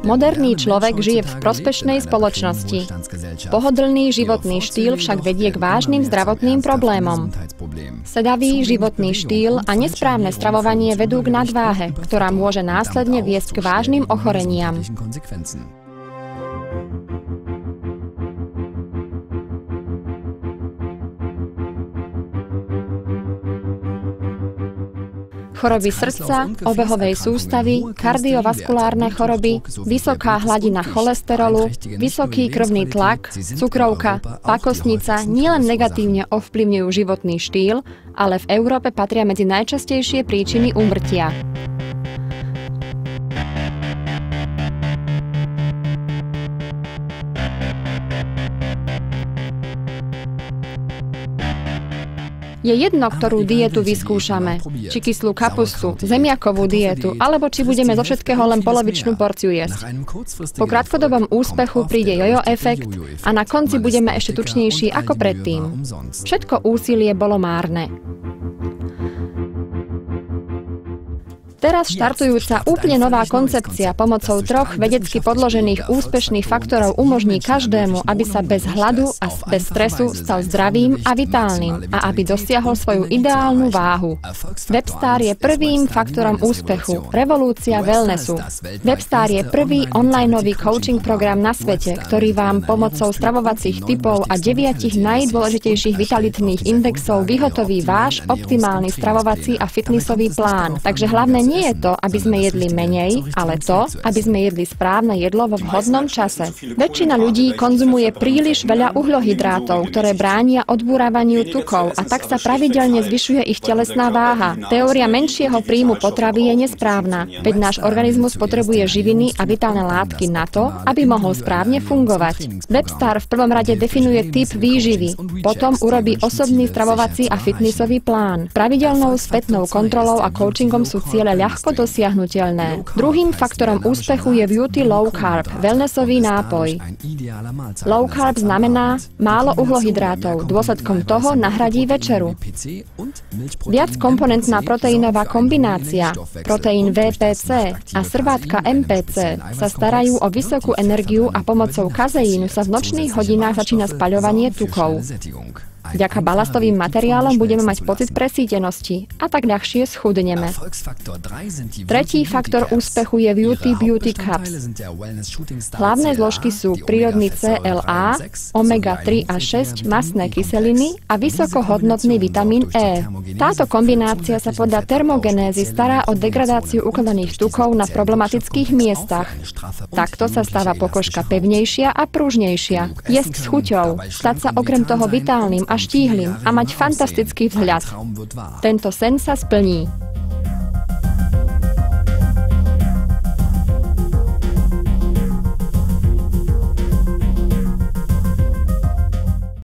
Moderný človek žije v prospešnej spoločnosti. Pohodlný životný štýl však vedie k vážnym zdravotným problémom. Sedavý životný štýl a nesprávne stravovanie vedú k nadváhe, ktorá môže následne viesť k vážnym ochoreniam. Choroby srdca, obehovej sústavy, kardiovaskulárne choroby, vysoká hladina cholesterolu, vysoký krvný tlak, cukrovka, pakosnica nielen negatívne ovplyvňujú životný štýl, ale v Európe patria medzi najčastejšie príčiny úmrtia. Je jedno, ktorú dietu vyskúšame. Či kyslú kapustu, zemiakovú dietu, alebo či budeme zo všetkého len polovičnú porciu jesť. Po krátkodobom úspechu príde jojo efekt a na konci budeme ešte tučnejší ako predtým. Všetko úsilie bolo márne. Teraz štartujúca úplne nová koncepcia pomocou 3 vedecky podložených úspešných faktorov umožní každému, aby sa bez hladu a bez stresu stal zdravým a vitálnym a aby dosiahol svoju ideálnu váhu. Webstar je prvým faktorom úspechu, revolúcia wellnessu. Webstar je prvý onlineový coaching program na svete, ktorý vám pomocou stravovacích tipov a 9 najdôležitejších vitalitných indexov vyhotoví váš optimálny stravovací a fitnessový plán. Takže hlavné nie je to, aby sme jedli menej, ale to, aby sme jedli správne jedlo vo vhodnom čase. Väčšina ľudí konzumuje príliš veľa uhľohydrátov, ktoré bránia odbúravaniu tukov a tak sa pravidelne zvyšuje ich telesná váha. Teória menšieho príjmu potravy je nesprávna, veď náš organizmus potrebuje živiny a vitálne látky na to, aby mohol správne fungovať. Webstar v prvom rade definuje typ výživy, potom urobí osobný stravovací a fitnessový plán. Pravidelnou spätnou kontrolou a coachingom sú ciele ľahko dosiahnuteľné. Druhým faktorom úspechu je Beauty Low Carb, wellnessový nápoj. Low carb znamená málo uhlohydrátov, dôsledkom toho nahradí večeru. Viackomponentná proteínová kombinácia, proteín VPC a srvátka MPC sa starajú o vysokú energiu a pomocou kazeínu sa v nočných hodinách začína spaľovanie tukov. Vďaka balastovým materiálom budeme mať pocit presýtenosti a tak ľahšie schudneme. Tretí faktor úspechu je Beauty Cups. Hlavné zložky sú prírodný CLA, omega-3 a 6 mastné kyseliny a vysokohodnotný vitamín E. Táto kombinácia sa podľa termogenézy stará o degradáciu ukladaných tukov na problematických miestach. Takto sa stáva pokožka pevnejšia a pružnejšia. Jesť s chuťou, stať sa okrem toho vitálnym a štíhlym a mať fantastický vzhľad. Tento sen sa splní.